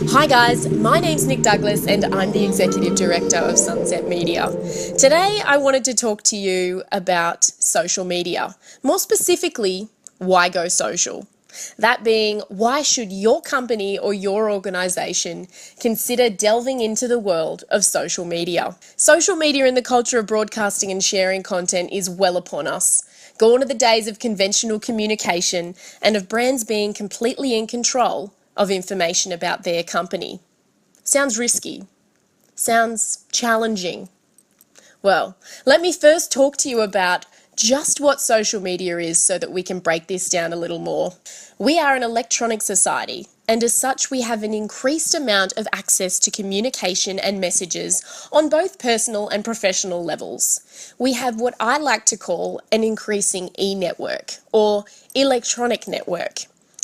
Hi guys, my name's Nick Douglas and I'm the Executive Director of Sunset Media. Today I wanted to talk to you about social media. More specifically, why go social? That being, why should your company or your organisation consider delving into the world of social media? Social media and the culture of broadcasting and sharing content is well upon us. Gone are the days of conventional communication and of brands being completely in control of information about their company. Sounds risky. Sounds challenging. Well, let me first talk to you about just what social media is so that we can break this down a little more. We are an electronic society, and as such we have an increased amount of access to communication and messages on both personal and professional levels. We have what I like to call an increasing e-network or electronic network.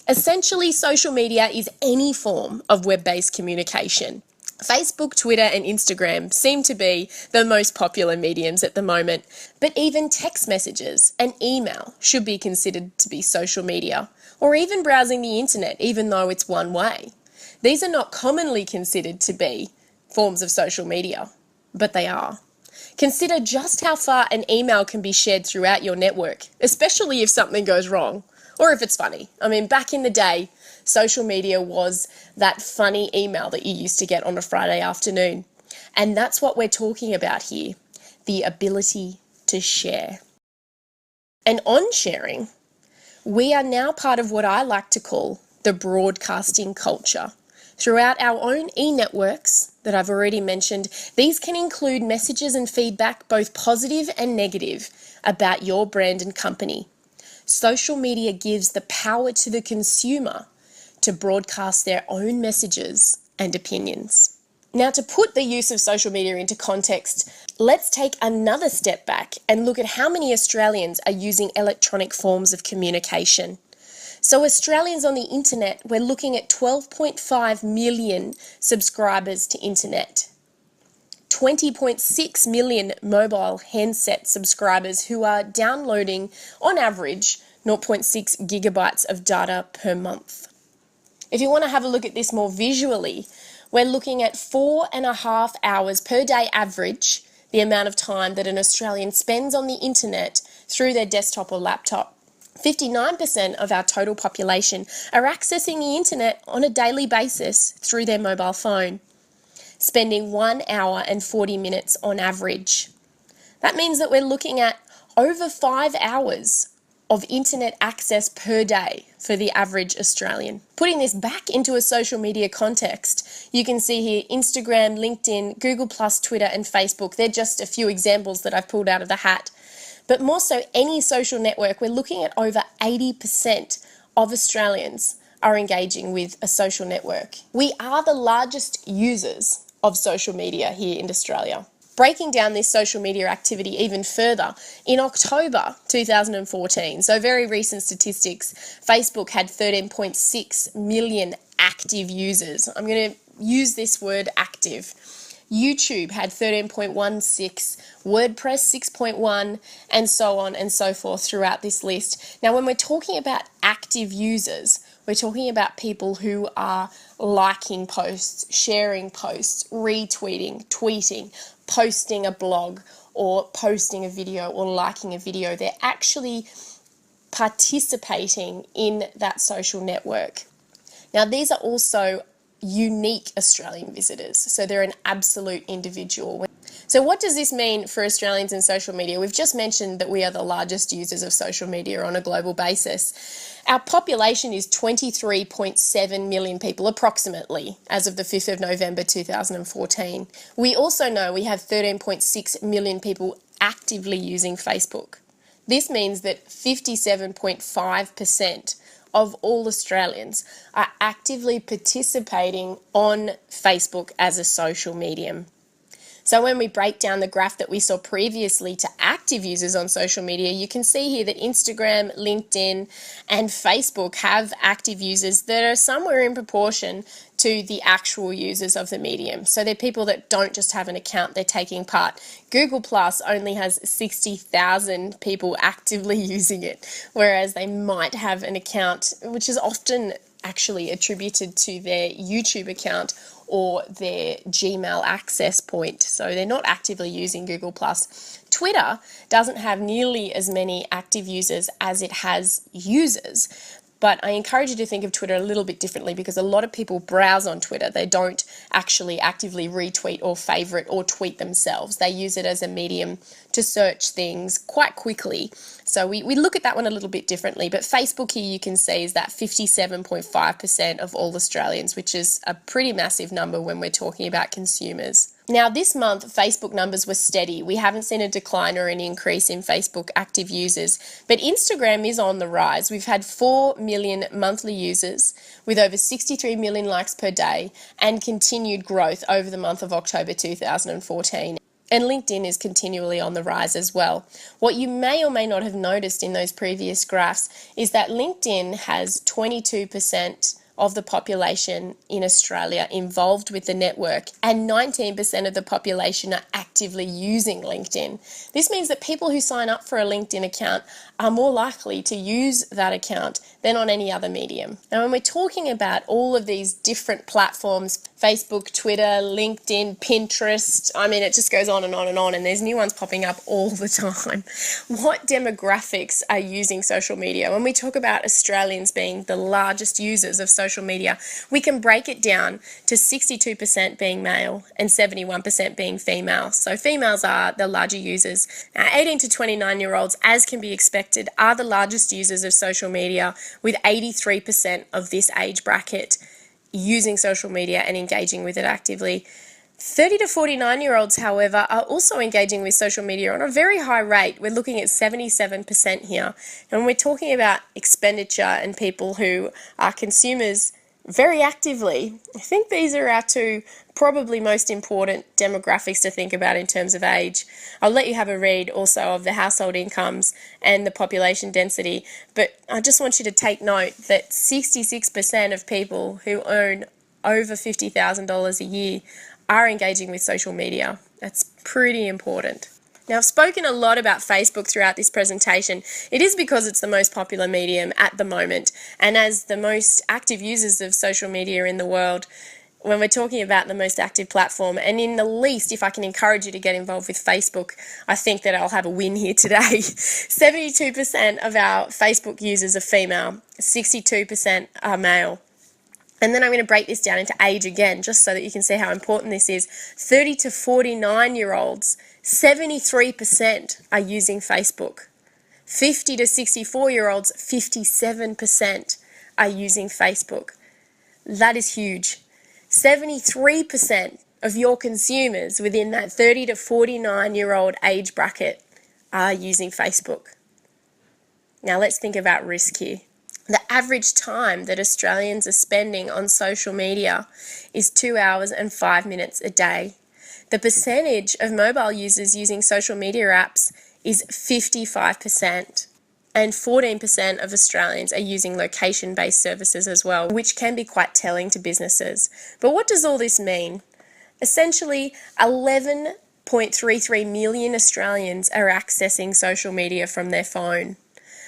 Essentially, social media is any form of web-based communication. Facebook, Twitter and Instagram seem to be the most popular mediums at the moment, but even text messages and email should be considered to be social media, or even browsing the internet, even though it's one way. These are not commonly considered to be forms of social media, but they are. Consider just how far an email can be shared throughout your network, especially if something goes wrong. Or if it's funny. I mean, back in the day, social media was that funny email that you used to get on a Friday afternoon. And that's what we're talking about here, the ability to share. And on sharing, we are now part of what I like to call the broadcasting culture. Throughout our own e-networks that I've already mentioned, these can include messages and feedback, both positive and negative, about your brand and company. Social media gives the power to the consumer to broadcast their own messages and opinions. Now, to put the use of social media into context, let's take another step back and look at how many Australians are using electronic forms of communication. So Australians on the internet, we're looking at 12.5 million subscribers to internet. 20.6 million mobile handset subscribers who are downloading, on average, 0.6 gigabytes of data per month. If you want to have a look at this more visually, we're looking at 4.5 hours per day average, the amount of time that an Australian spends on the internet through their desktop or laptop. 59% of our total population are accessing the internet on a daily basis through their mobile phone, spending 1 hour and 40 minutes on average. That means that we're looking at over 5 hours of internet access per day for the average Australian. Putting this back into a social media context, you can see here Instagram, LinkedIn, Google+, Twitter and Facebook. They're just a few examples that I've pulled out of the hat. But more so, any social network, we're looking at over 80% of Australians are engaging with a social network. We are the largest users of social media here in Australia. Breaking down this social media activity even further, in October 2014, so very recent statistics, Facebook had 13.6 million active users. I'm going to use this word active. YouTube had 13.16, WordPress 6.1, and so on and so forth throughout this list. Now, when we're talking about active users, we're talking about people who are liking posts, sharing posts, retweeting, tweeting, posting a blog, or posting a video, or liking a video. They're actually participating in that social network. Now, these are also unique Australian visitors, so they're an absolute individual. So what does this mean for Australians in social media? We've just mentioned that we are the largest users of social media on a global basis. Our population is 23.7 million people approximately as of the 5th of November 2014. We also know we have 13.6 million people actively using Facebook. This means that 57.5% of all Australians are actively participating on Facebook as a social medium. So when we break down the graph that we saw previously to active users on social media, you can see here that Instagram, LinkedIn, and Facebook have active users that are somewhere in proportion to the actual users of the medium. So they're people that don't just have an account, they're taking part. Google Plus only has 60,000 people actively using it, whereas they might have an account, which is often actually attributed to their YouTube account or their Gmail access point. So they're not actively using Google+. Twitter doesn't have nearly as many active users as it has users. But I encourage you to think of Twitter a little bit differently, because a lot of people browse on Twitter. They don't actually actively retweet or favorite or tweet themselves. They use it as a medium to search things quite quickly. So we look at that one a little bit differently. But Facebook here you can see is that 57.5% of all Australians, which is a pretty massive number when we're talking about consumers. Now, this month, Facebook numbers were steady. We haven't seen a decline or an increase in Facebook active users, but Instagram is on the rise. We've had 4 million monthly users with over 63 million likes per day and continued growth over the month of October 2014. And LinkedIn is continually on the rise as well. What you may or may not have noticed in those previous graphs is that LinkedIn has 22% of the population in Australia involved with the network, and 19% of the population are actively using LinkedIn. This means that people who sign up for a LinkedIn account are more likely to use that account than on any other medium. Now, when we're talking about all of these different platforms, Facebook, Twitter, LinkedIn, Pinterest, I mean, it just goes on and on and on, and there's new ones popping up all the time. What demographics are using social media? When we talk about Australians being the largest users of social media, we can break it down to 62% being male and 71% being female. So females are the larger users. Now, 18 to 29-year-olds, as can be expected, are the largest users of social media, with 83% of this age bracket using social media and engaging with it actively. 30 to 49-year-olds, however, are also engaging with social media on a very high rate. We're looking at 77% here. And when we're talking about expenditure and people who are consumers very actively, I think these are our two probably most important demographics to think about in terms of age. I'll let you have a read also of the household incomes and the population density, but I just want you to take note that 66% of people who earn over $50,000 a year are engaging with social media. That's pretty important. Now, I've spoken a lot about Facebook throughout this presentation. It is because it's the most popular medium at the moment, and as the most active users of social media in the world, when we're talking about the most active platform, and in the least, if I can encourage you to get involved with Facebook, I think that I'll have a win here today. 72% of our Facebook users are female, 62% are male. And then I'm going to break this down into age again, just so that you can see how important this is. 30 to 49-year-olds, 73% are using Facebook. 50 to 64-year-olds, 57% are using Facebook. That is huge. 73% of your consumers within that 30 to 49-year-old age bracket are using Facebook. Now let's think about risk here. The average time that Australians are spending on social media is 2 hours and 5 minutes a day. The percentage of mobile users using social media apps is 55%. And 14% of Australians are using location-based services as well, which can be quite telling to businesses. But what does all this mean? Essentially, 11.33 million Australians are accessing social media from their phone.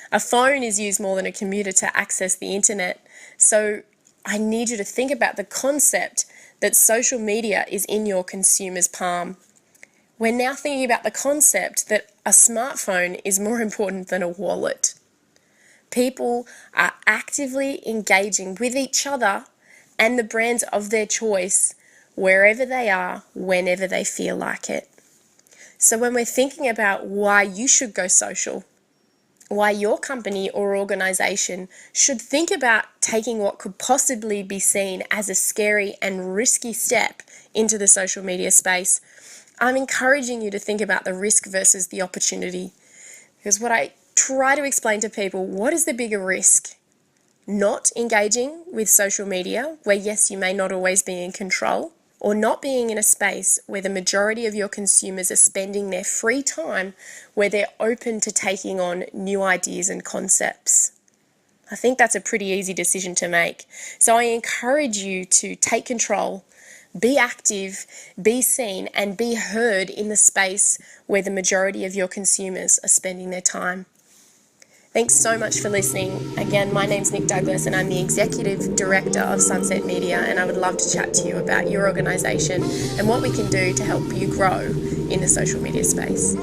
A phone is used more than a computer to access the internet. So I need you to think about the concept that social media is in your consumer's palm. We're now thinking about the concept that a smartphone is more important than a wallet. People are actively engaging with each other and the brands of their choice wherever they are, whenever they feel like it. So when we're thinking about why you should go social, why your company or organization should think about taking what could possibly be seen as a scary and risky step into the social media space, I'm encouraging you to think about the risk versus the opportunity. Because what I try to explain to people, what is the bigger risk? Not engaging with social media, where yes, you may not always be in control, or not being in a space where the majority of your consumers are spending their free time, where they're open to taking on new ideas and concepts. I think that's a pretty easy decision to make. So I encourage you to take control, be active, be seen, and be heard in the space where the majority of your consumers are spending their time. Thanks so much for listening. Again, my name's Nick Douglas and I'm the Executive Director of Sunset Media, and I would love to chat to you about your organisation and what we can do to help you grow in the social media space.